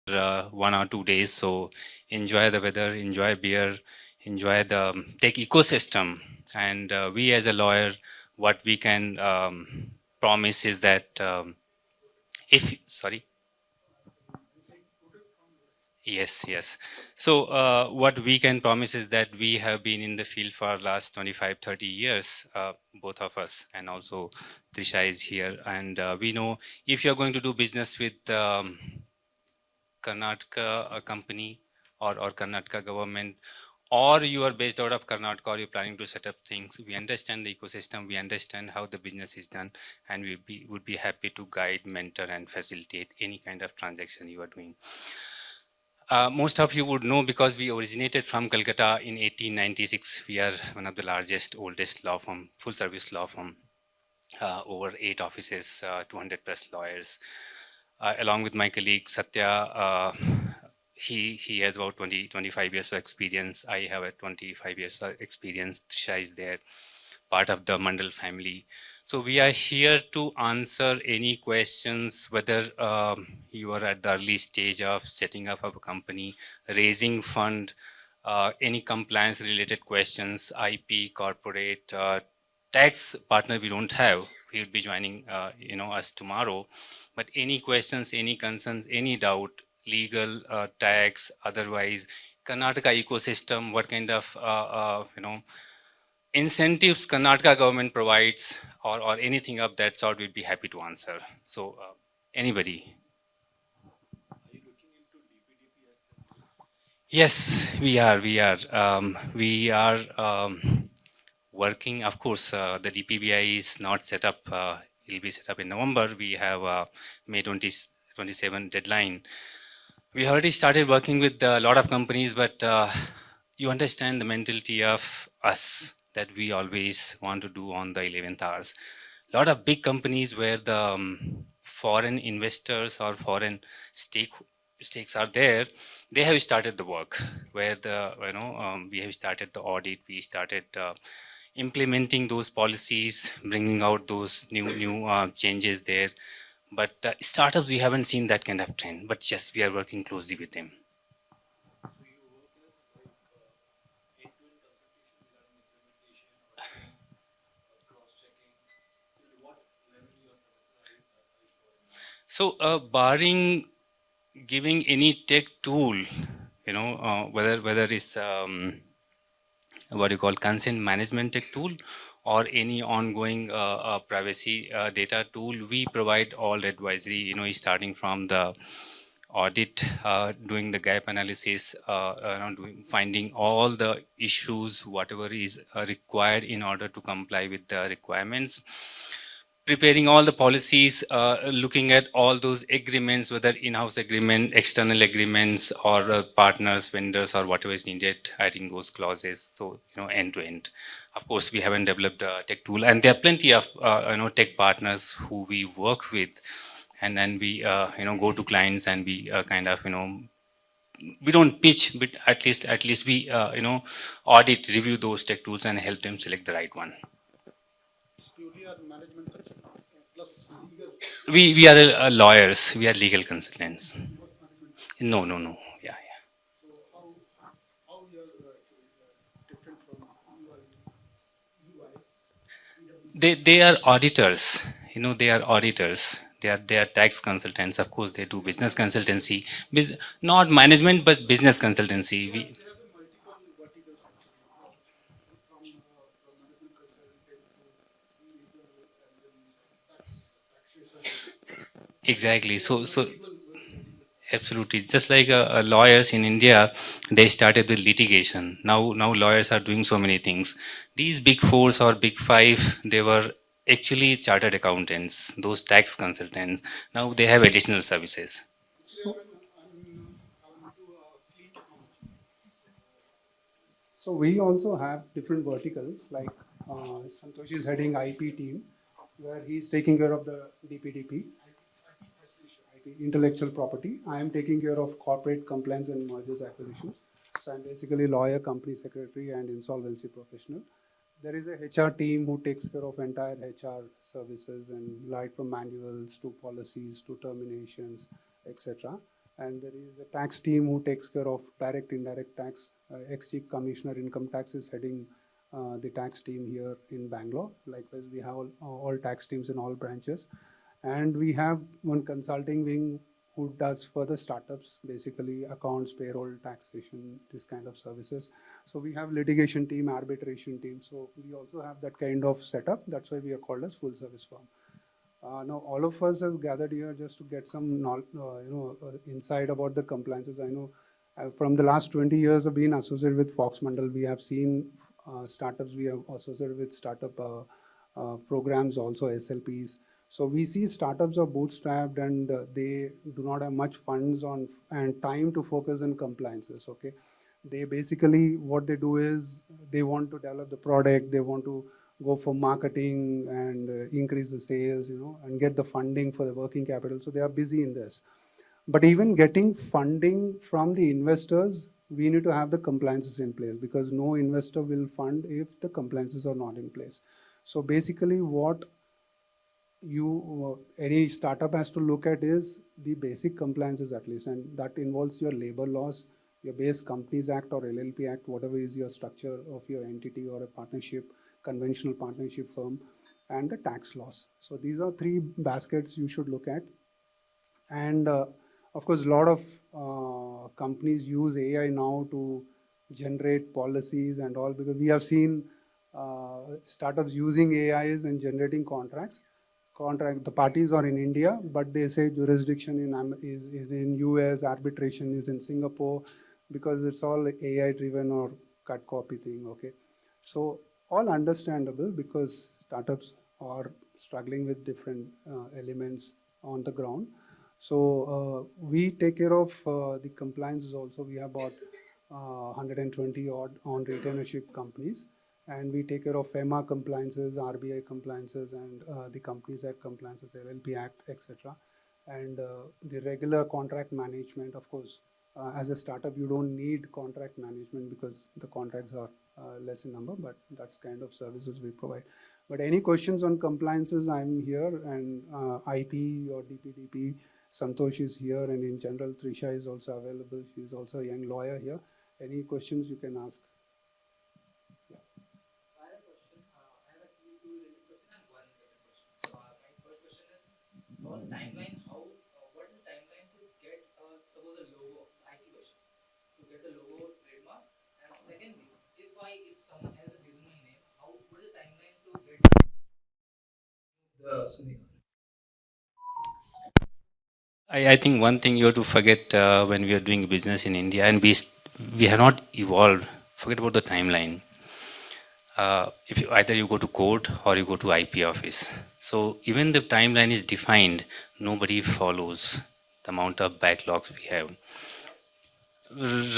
1 or 2 days. So enjoy the weather, enjoy beer, enjoy the tech ecosystem. And we as a lawyer, what we can promise is that if, sorry. Yes, yes. So what we can promise is that we have been in the field for last 25, 30 years, both of us, and also Trisha is here. And we know if you're going to do business with Karnataka company or Karnataka government, or you are based out of Karnataka, or you're planning to set up things, we understand the ecosystem, we understand how the business is done, and would be happy to guide, mentor, and facilitate any kind of transaction you are doing. Most of you would know because we originated from Calcutta in 1896. We are one of the largest, oldest law firm, full service law firm, over 8 offices, 200 plus lawyers. Along with my colleague Satya, he has about 25 years of experience. I have a 25 years of experience. Trisha is there, part of the Mandal family. So we are here to answer any questions, whether you are at the early stage of setting up a company, raising fund, any compliance related questions, IP, corporate, tax partner we don't have. He will be joining us tomorrow. But any questions, any concerns, any doubt, legal, tax, otherwise, Karnataka ecosystem, what kind of incentives Karnataka government provides, or anything of that sort, we'd be happy to answer. So anybody? Yes, we are. We are working. Of course, the DPBI is not set up. It'll be set up in November. We have May 2027 deadline. We already started working with a lot of companies, but you understand the mentality of us that we always want to do on the 11th hours. A lot of big companies where the foreign investors or foreign stakes are there, they have started the work where we have started the audit, we started implementing those policies, bringing out those new changes there. But startups, we haven't seen that kind of trend. But yes, we are working closely with them. So, barring giving any tech tool, whether it's what you call consent management tech tool or any ongoing privacy data tool, we provide all advisory. Starting from the audit, doing the gap analysis, finding all the issues, whatever is required in order to comply with the requirements, preparing all the policies, looking at all those agreements, whether in-house agreement, external agreements, or partners, vendors, or whatever is needed, adding those clauses. So, end to end. Of course, we haven't developed a tech tool, and there are plenty of tech partners who we work with, and then we go to clients and we kind of we don't pitch, but at least we audit, review those tech tools, and help them select the right one. We are lawyers. We are legal consultants. No. Yeah. They are auditors. They are auditors. They are tax consultants. Of course, they do business consultancy. Not management, but business consultancy. Exactly. So absolutely. Just like lawyers in India, they started with litigation. Now lawyers are doing so many things. These big fours or big five, they were actually chartered accountants, those tax consultants. Now they have additional services. So we also have different verticals, like Santosh is heading IP team, where he's taking care of the DPDP, IP, intellectual property. I am taking care of corporate compliance and mergers acquisitions. So I'm basically lawyer, company secretary, and insolvency professional. There is a HR team who takes care of entire HR services and right from manuals to policies to terminations, etc. And there is a tax team who takes care of direct, indirect tax. Ex-Chief Commissioner Income Tax is heading the tax team here in Bangalore. Likewise, we have all tax teams in all branches. And we have one consulting wing who does for the startups, basically accounts, payroll, taxation, this kind of services. So we have litigation team, arbitration team. So we also have that kind of setup. That's why we are called as full service firm. Now, all of us has gathered here just to get some insight about the compliances. I know from the last 20 years I've been associated with FoxMandal. We have seen startups. We have associated with startup programs, also SLPs. So we see startups are bootstrapped and they do not have much funds on and time to focus on compliances. Okay, they basically what they do is they want to develop the product. They want to go for marketing and increase the sales, and get the funding for the working capital. So they are busy in this. But even getting funding from the investors, we need to have the compliances in place because no investor will fund if the compliances are not in place. So basically what any startup has to look at is the basic compliances at least, and that involves your labor laws, your base Companies Act or LLP Act, whatever is your structure of your entity or a partnership, conventional partnership firm, and the tax laws. So these are three baskets you should look at. And of course, a lot of companies use AI now to generate policies and all, because we have seen startups using AIs and generating contracts. The parties are in India, but they say jurisdiction is in US, arbitration is in Singapore, because it's all AI driven or cut copy thing. Okay, so all understandable because startups are struggling with different elements on the ground. So we take care of the compliances also. We have about 120 odd on retainership companies, and we take care of FEMA compliances, RBI compliances, and the Companies Act compliances, LLP Act, etc. And the regular contract management, of course. As a startup, you don't need contract management because the contracts are less in number, but that's kind of services we provide. But any questions on compliances, I'm here, and IP or DPDP, Santosh is here, and in general, Trisha is also available. She's also a young lawyer here. Any questions you can ask? I have a question. I have actually two related questions and one different question. So my first question is on timeline. What is the timeline to get suppose a logo? IT question to get the logo trademark. And secondly, if someone has a genuine name, what is the timeline to get the I think one thing you have to forget when we are doing business in India, and we have not evolved. Forget about the timeline. If either you go to court or you go to IP office. So even the timeline is defined, nobody follows the amount of backlogs we have.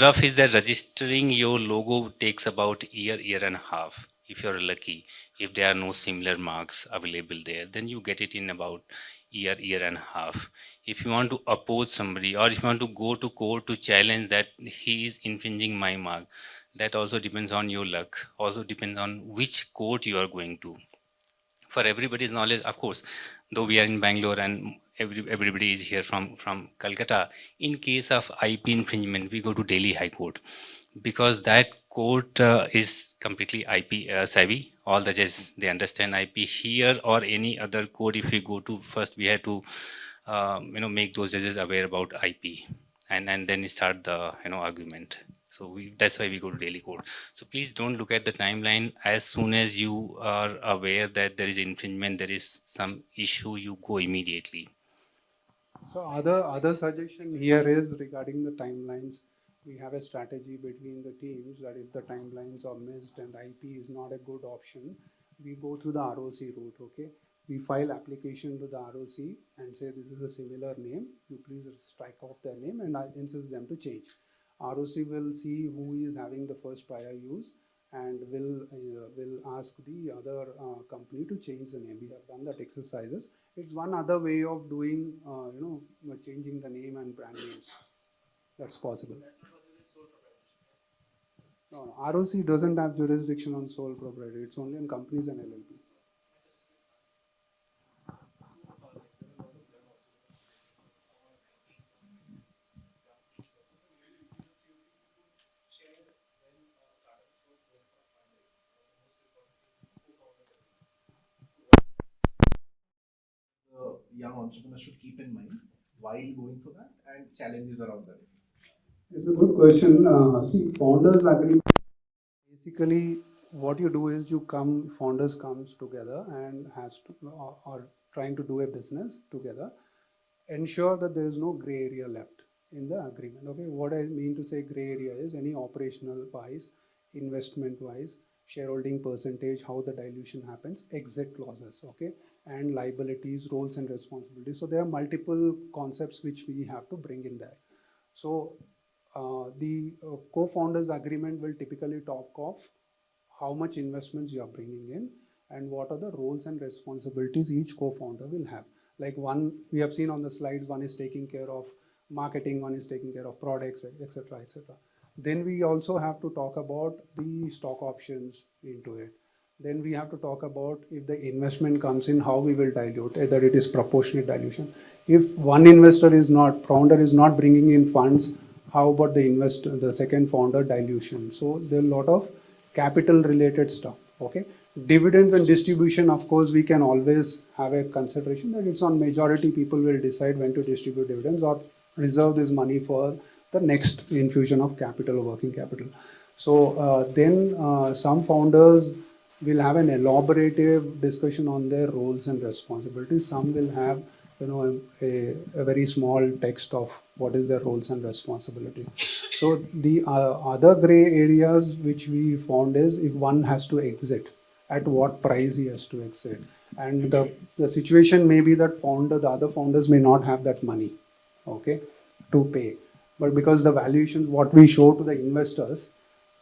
Rough is that registering your logo takes about year and a half. If you're lucky, if there are no similar marks available there, then you get it in about year and a half. If you want to oppose somebody, or if you want to go to court to challenge that he is infringing my mark, that also depends on your luck. Also depends on which court you are going to. For everybody's knowledge, of course, though we are in Bangalore and everybody is here from Calcutta, in case of IP infringement, we go to Delhi High Court because that court is completely IP savvy. All the judges, they understand IP here or any other court. If we go to first, we have to make those judges aware about IP, and then start the argument. So that's why we go to daily court. So please don't look at the timeline. As soon as you are aware that there is infringement, there is some issue, you go immediately. So other suggestion here is regarding the timelines. We have a strategy between the teams that if the timelines are missed and IP is not a good option, we go through the ROC route. Okay, we file application to the ROC and say this is a similar name. You please strike off their name, and I insist them to change. ROC will see who is having the first prior use and will ask the other company to change the name. We have done that exercises. It's one other way of doing, changing the name and brand names. That's possible. No, ROC doesn't have jurisdiction on sole proprietor. It's only on companies and LLPs. young entrepreneurs should keep in mind while going for that, and challenges around that? It's a good question. See, founders agreement. Basically, what you do is founders comes together and has to, or trying to do a business together, ensure that there is no gray area left in the agreement. Okay, what I mean to say gray area is any operational wise, investment wise, shareholding percentage, how the dilution happens, exit clauses, okay, and liabilities, roles and responsibilities. So there are multiple concepts which we have to bring in there. So the co-founders agreement will typically talk of how much investments you are bringing in and what are the roles and responsibilities each co-founder will have. Like one we have seen on the slides, one is taking care of marketing, one is taking care of products, etc., etc. Then we also have to talk about the stock options into it. Then we have to talk about if the investment comes in, how we will dilute, either it is proportionate dilution. If one founder is not bringing in funds, how about the second founder dilution? So there are a lot of capital related stuff. Okay. Dividends and distribution, of course, we can always have a consideration that it's on majority people will decide when to distribute dividends or reserve this money for the next infusion of capital or working capital. So then some founders will have an elaborative discussion on their roles and responsibilities. Some will have a very small text of what is their roles and responsibility. So the other gray areas which we found is if one has to exit, at what price he has to exit. And the situation may be that the other founders may not have that money, okay, to pay. But because the valuation, what we show to the investors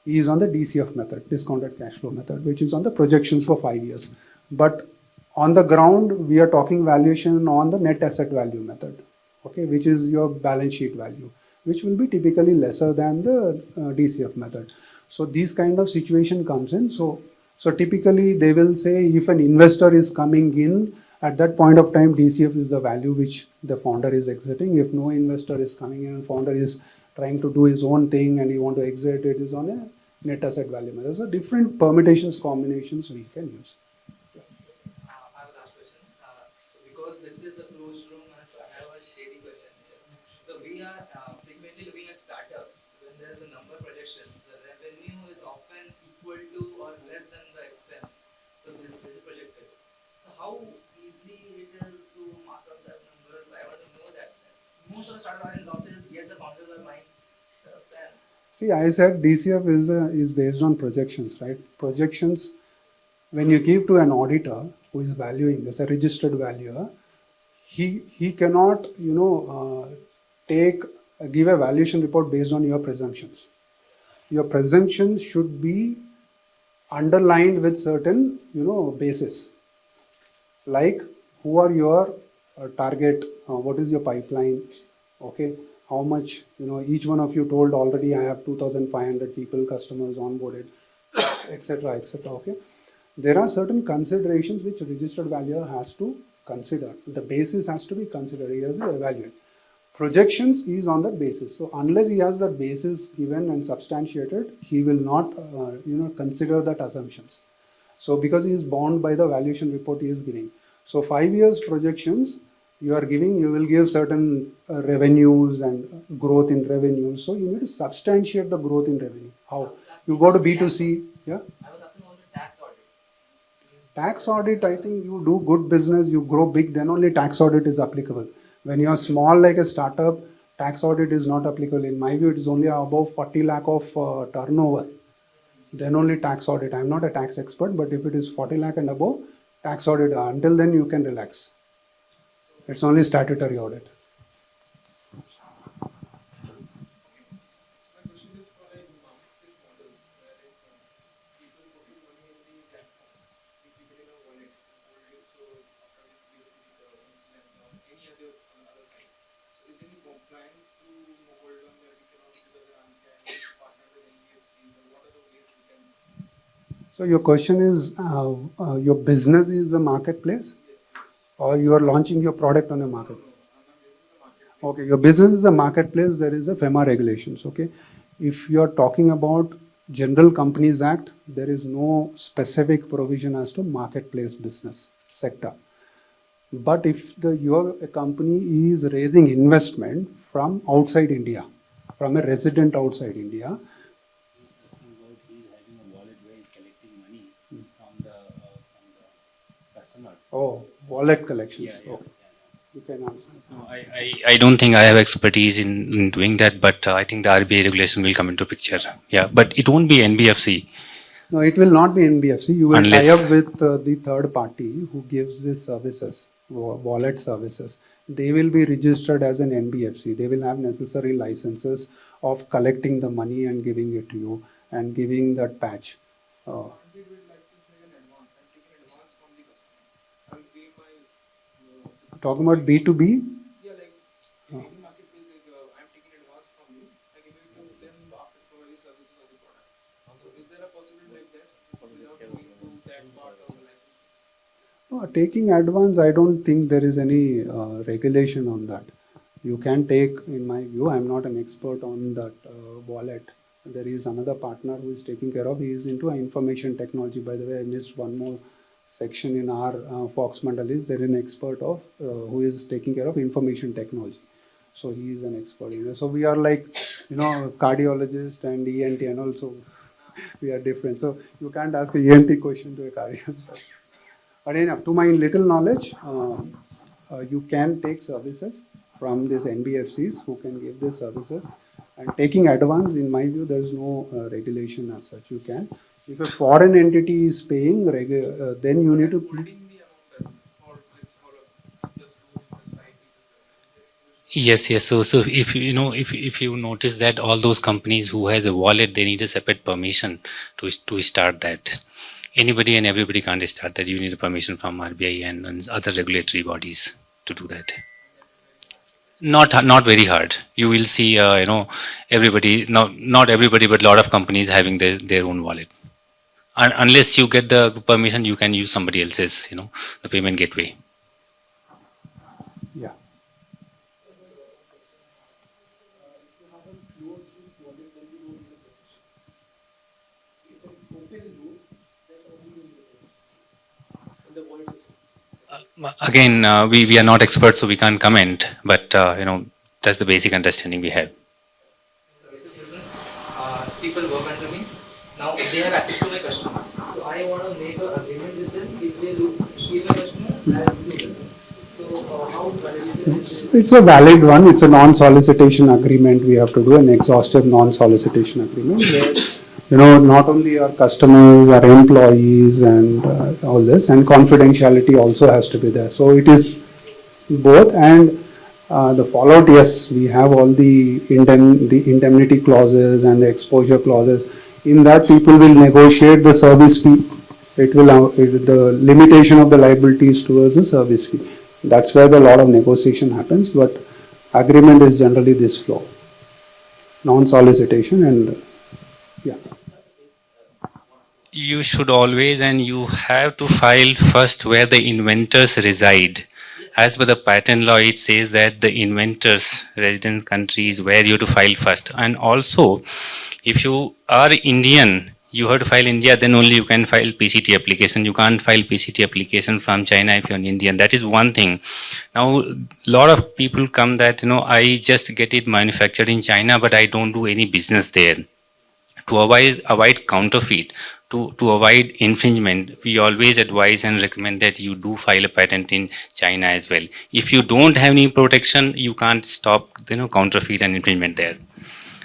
is on the DCF method, discounted cash flow method, which is on the projections for 5 years. But on the ground, we are talking valuation on the net asset value method, okay, which is your balance sheet value, which will be typically lesser than the DCF method. So these kind of situation comes in. So typically they will say if an investor is coming in, at that point of time, DCF is the value which the founder is exiting. If no investor is coming in and founder is trying to do his own thing and he want to exit, it is on a net asset value method. So different permutations, combinations we can use. I have a last question. So because this is a closed room, so I have a shady question here. So we are frequently looking at startups when there is a number projection. The revenue is often equal to or less than the expense. So this is projected. So how easy it is to mark up that number? I want to know that. Most of the startups are in losses, yet the founders are buying startups. And See, I said DCF is based on projections, right? Projections, when you give to an auditor who is valuing this, a registered valuer, he cannot, give a valuation report based on your presumptions. Your presumptions should be underlined with certain, basis. Like who are your target, what is your pipeline, okay, how much, each one of you told already I have 2,500 people, customers onboarded, etc., etc., okay. There are certain considerations which a registered valuer has to consider. The basis has to be considered. He has to evaluate. Projections is on that basis. So unless he has that basis given and substantiated, he will not, consider that assumptions. So because he is bound by the valuation report he is giving. So 5 years projections you will give certain revenues and growth in revenues. So you need to substantiate the growth in revenue. How? You go to B2C, yeah? I was asking about the tax audit. Tax audit, I think you do good business, you grow big, then only tax audit is applicable. When you are small like a startup, tax audit is not applicable. In my view, it is only above 40 lakh of turnover. Then only tax audit. I'm not a tax expert, but if it is 40 lakh and above, tax audit, until then you can relax. It's only statutory audit. My question is for marketplace models where people put in money in the platform, we keep it in a wallet, hold it, so after this give it to the influencer or any other site. So is there any compliance to hold on where we cannot do the partner with NBFCs, or what are the ways we can? So your question is, your business is a marketplace? Yes. Or you are launching your product on a market? Okay, your business is a marketplace, there is a FEMA regulations, okay? If you are talking about General Companies Act, there is no specific provision as to marketplace business sector. But if your company is raising investment from outside India, from a resident outside India, He's asking about he's having a wallet where he's collecting money from the customer. oh, wallet collections. Yeah, yeah, Okay, yeah. you can answer. No, I don't think I have expertise in doing that, but I think the RBI regulation will come into picture. Yeah, but it won't be NBFC No, it will not be NBFC. You will tie unless. up with the third party who gives these services, wallet services. They will be registered as an NBFC. They will have necessary licenses of collecting the money and giving it to you and giving that patch. Uh, Can't we do it like this, make an advance? I'm taking advance from the customer. I'll pay my. Talking about B2B, Yeah, like in any marketplace, like I'm taking advance from you, I give it to them after provide the services or the product. So is there a possibility like that without going to that part of the licenses? taking advance, I don't think there is any regulation on that. You can take, in my view, I'm not an expert on that wallet. There is another partner who is taking care of. He is into information technology. By the way, I missed one more section in our FoxMandal is there an expert of who is taking care of information technology. So he is an expert in it. So we are like, cardiologist and ENT and also we are different. So you can't ask a ENT question to a cardiologist. But enough, to my little knowledge, you can take services from these NBFCs who can give these services. And taking advance, in my view, there is no regulation as such. You can. If a foreign entity is paying, then you need to. Holding the amount as well, or let's hold up plus 2, plus 5, plus 7. Yes, yes. So if if you notice that all those companies who has a wallet, they need a separate permission to start that. Anybody and everybody can't start that. You need a permission from RBI and other regulatory bodies to do that. Not very hard. You will see, everybody, not everybody, but a lot of companies having their own wallet. Unless you get the permission, you can use somebody else's, the payment gateway. Yeah. Again, we are not experts, so we can't comment. But that's the basic understanding we have. Services business, people work under me. Now they have access to my customers. So I want to make an agreement with them if they look see my customer as student. So how validated is It's a valid one. It's a non-solicitation agreement. We have to do an exhaustive non-solicitation agreement where, not only our customers, our employees, and all this, and confidentiality also has to be there. So it is both, and the fallout. Yes, we have all the indemnity clauses and the exposure clauses. In that, people will negotiate the service fee. It will the limitation of the liabilities towards the service fee. That's where the lot of negotiation happens. But agreement is generally this flow, non-solicitation, and yeah. You should always, and you have to file first where the inventors reside. As per the patent law, it says that the inventor's residence country is where you have to file first. And also, if you are Indian, you have to file India, then only you can file PCT application. You can't file PCT application from China if you're an Indian. That is one thing. Now, a lot of people come that, I just get it manufactured in China, but I don't do any business there. To avoid counterfeit, to avoid infringement, we always advise and recommend that you do file a patent in China as well. If you don't have any protection, you can't stop counterfeit and infringement there.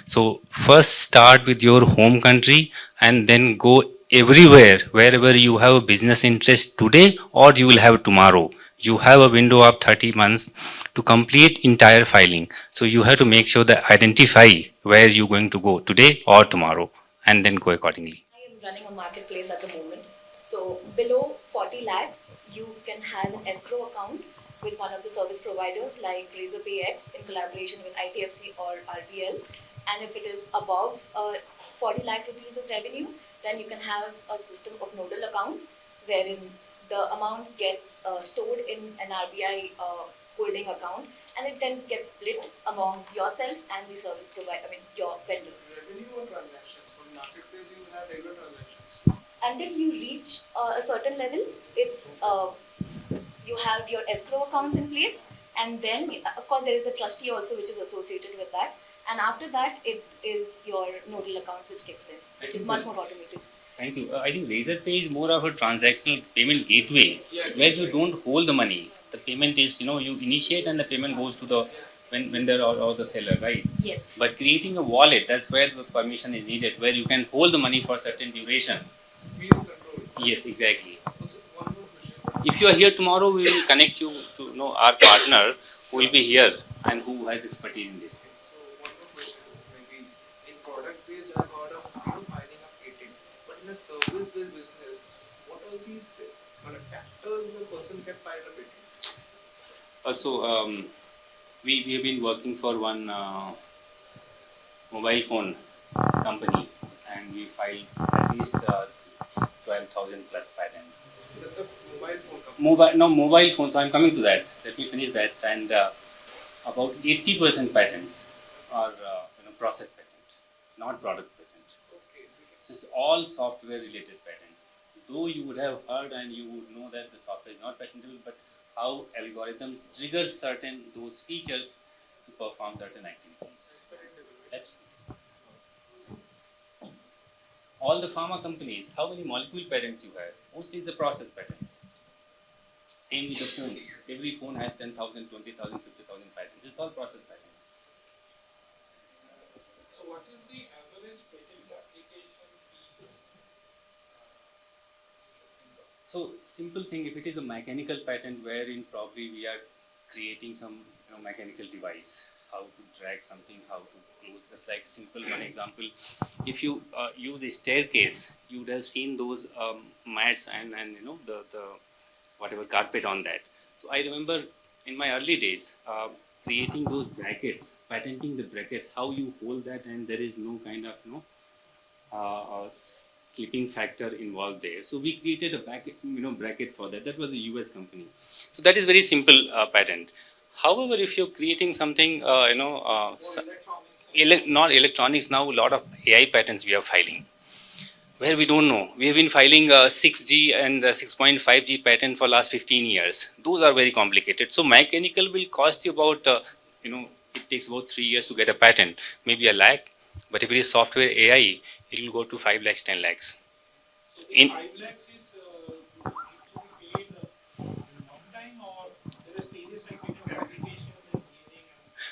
So first start with your home country and then go everywhere wherever you have a business interest today or you will have tomorrow. You have a window of 30 months to complete entire filing. So you have to make sure that identify where you're going to go today or tomorrow and then go accordingly. I am running a marketplace at the moment. So below 40 lakhs, you can have an escrow account with one of the service providers like RazorPayX in collaboration with ITFC or RBL. And if it is above 40 lakh rupees of revenue, then you can have a system of nodal accounts wherein the amount gets stored in an RBI holding account and it then gets split among yourself and the service provider, your vendor. Revenue or transactions? For marketplace, you have regular transactions. Until you reach a certain level, it's you have your escrow accounts in place, and then of course there is a trustee also which is associated with that. And after that, it is your nodal accounts which kicks in, which is much more automated. Thank you. I think Razorpay is more of a transactional payment gateway where you don't hold the money. The payment is, you initiate and the payment goes to the vendor or the seller, right? Yes. But creating a wallet, that's where the permission is needed, where you can hold the money for a certain duration. Feel control. Yes, exactly. Also, one more question. If you are here tomorrow, we will connect you to our partner who will be here and who has expertise in this. So one more question, maybe in product based, I've heard of filing a patent, but in a service based business, what are these factors the person can file a patent? Also, we have been working for one mobile phone company, and we filed at least 12,000 plus patents. That's a mobile phone company. Mobile phones. I'm coming to that. Let me finish that. And about 80% patents are process patent, not product patent. Okay, So it's all software related patents. Though you would have heard and you would know that the software is not patentable, but how algorithm triggers certain those features to perform certain activities. Absolutely. All the pharma companies, how many molecule patents you have? Mostly it's the process patents. Same with the phone. Every phone has 10,000, 20,000, 50,000 patents. It's all process patents. So what is the average patent application fees? So simple thing, if it is a mechanical patent wherein probably we are creating some mechanical device, how to drag something, how to close, just like simple one example. If you use a staircase, you would have seen those mats and the whatever carpet on that. So I remember in my early days creating those brackets, patenting the brackets, how you hold that, and there is no kind of slipping factor involved there. So we created a bracket for that. That was a US company. So that is very simple patent. However, if you're creating something, not electronics now, a lot of AI patents we are filing, where we don't know. We have been filing 6G and 6.5G patent for last 15 years. Those are very complicated. So mechanical will cost you about, it takes about 3 years to get a patent, maybe a lakh. But if it is software AI, it will go to 5 lakhs, 10 lakhs. So the 5 lakhs is to be paid in one time, or there are stages like patent application and hearing?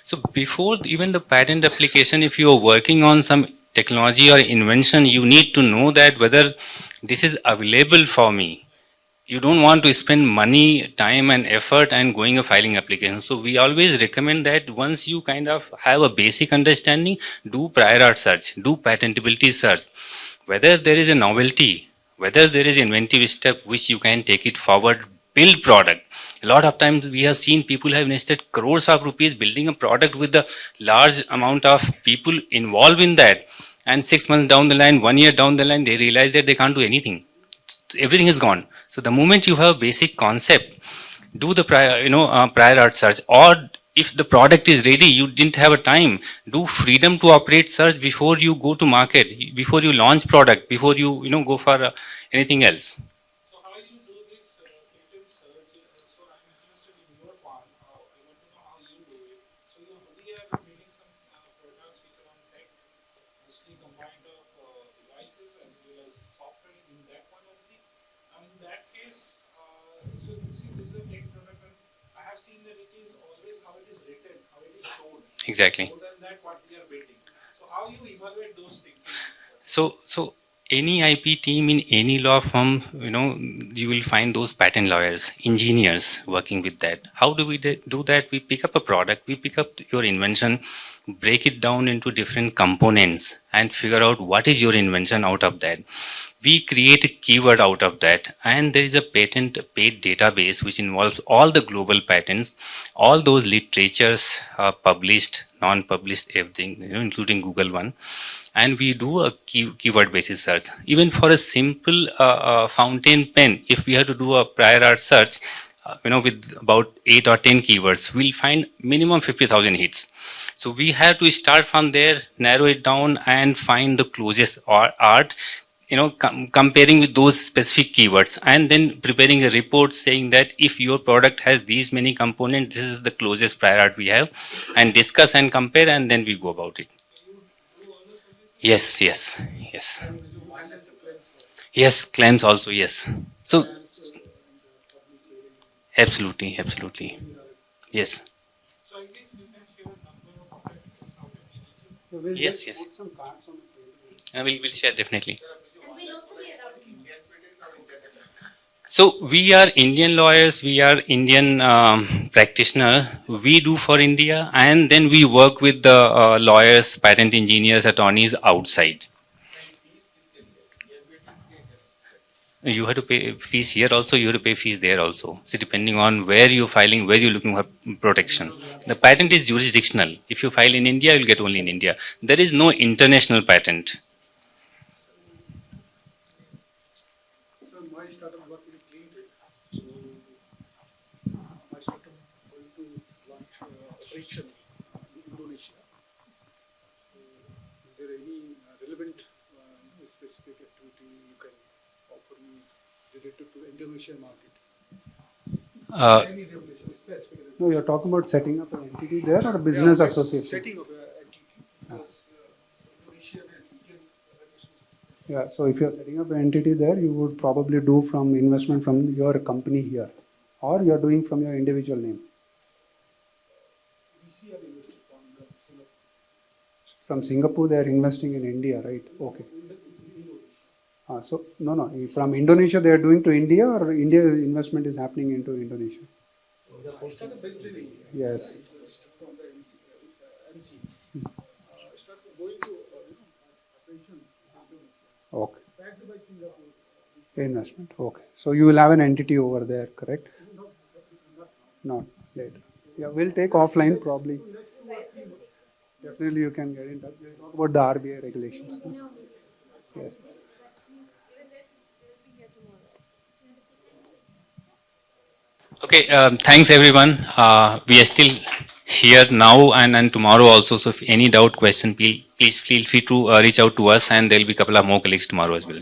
So before even the patent application, if you are working on some technology or invention, you need to know that whether this is available for me. You don't want to spend money, time and effort and going a filing application. So we always recommend that once you kind of have a basic understanding, do prior art search, do patentability search, whether there is a novelty, whether there is inventive step which you can take it forward, build product. A lot of times we have seen people have invested crores of rupees building a product with a large amount of people involved in that, and 6 months down the line, 1 year down the line, they realize that they can't do anything. Everything is gone. So the moment you have a basic concept, do the prior art search, or if the product is ready, you didn't have a time, do freedom to operate search before you go to market, before you launch product, before you go for anything else. So how you do this patent search? So I'm interested in your part. I want to know how you do it. So we are building some products which are on tech, mostly combined of devices as well as software in that point of the thing. In that case, so this is a tech product, and I have seen that it is always how it is written, how it is shown. Exactly. More than that, what we are building. So how you evaluate those things? So any IP team in any law firm, you will find those patent lawyers, engineers working with that. How do we do that? We pick up a product, we pick up your invention, break it down into different components and figure out what is your invention out of that. We create a keyword out of that, and there is a patent paid database which involves all the global patents, all those literatures, published, non-published, everything, including Google one. And we do a keyword basis search. Even for a simple fountain pen, if we have to do a prior art search, with about 8 or 10 keywords, we'll find minimum 50,000 hits. So we have to start from there, narrow it down and find the closest art, comparing with those specific keywords, and then preparing a report saying that if your product has these many components, this is the closest prior art we have, and discuss and compare, and then we go about it. Yes, yes, yes. Yes, claims also, yes. So, absolutely, absolutely. Yes. So I guess you can share a number of practices how can we reach it. So we'll Yes, just yes. put some cards on the table. We'll share definitely. And we'll also be around. So we are Indian lawyers, we are Indian practitioners. We do for India, and then we work with the lawyers, patent engineers, attorneys outside. You have to pay fees here also, you have to pay fees there also. So depending on where you're filing, where you're looking for protection. The patent is jurisdictional. If you file in India, you'll get only in India. There is no international patent. So my startup working with clean tech. So my startup going to launch operation in Indonesia. So is there any relevant specific activity you can offer me related to Indonesian market? Uh, Any regulation specific? No, you're talking about setting up an entity there or a business association? Setting up an entity because Indonesian and Indian regulations. Yeah, so if you're setting up an entity there, you would probably do from investment from your company here, or you're doing from your individual name. VC have invested from Singapore. From Singapore, they are investing in India, right? Okay. So no, from Indonesia they are doing to India, or India investment is happening into Indonesia? Startup based in India. Yes. From the NC. Start going to operation in Indonesia. Okay. Backed by Singapore. Investment. Okay. So you will have an entity over there, correct? Not later. Yeah, we'll take offline probably. Definitely you can get in touch. We'll talk about the RBI regulations. Yes. Okay, thanks everyone. We are still here now and tomorrow also. So if any doubt, question, please feel free to reach out to us, and there'll be a couple of more colleagues tomorrow as well.